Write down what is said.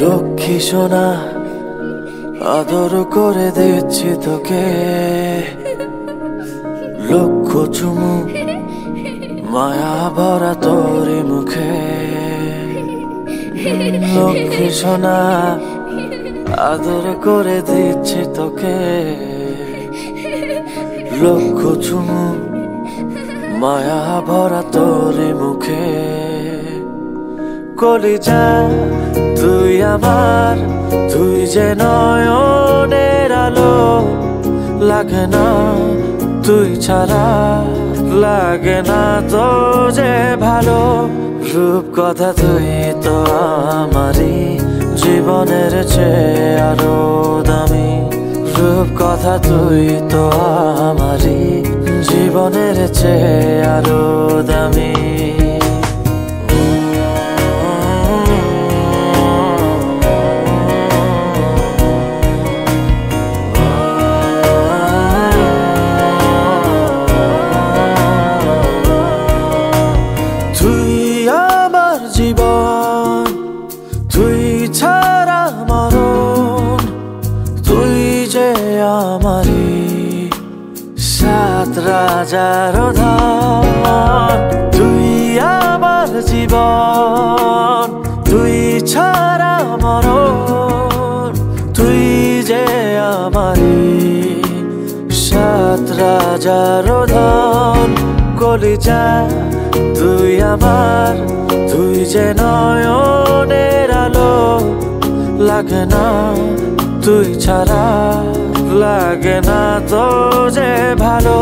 লক্ষ্মী সোনা আদর করে দিচ্ছি তোকে, লক্ষ চুমু মায়া ভরা তোর মুখে। লক্ষ্মী সোনা আদর করে দিচ্ছি তোকে, লক্ষ চুমু মায়া ভরা তোর মুখে। কলিজা তুই আমার, তুই যে নয়নের আলো, লাগে না তুই ছাড়া, লাগে না তো যে ভালো। রূপ কথা তুই তো আমারই জীবনের চেয়ে আরো দামি, রূপ কথা তুই তো আমারই জীবনের চেয়ে আরো দামি। জীবন তুই ছাড়া মরণ, তুই যে আমারি সাত রাজার ধন। তুই আমার জীবন, তুই ছাড়া মরণ, তুই যে আমারি সাত রাজার ধন। কলিজা তুই আমার, তুই যে নয়নের আলো, লাগে না তুই ছাড়া, লাগে না তো যে ভালো।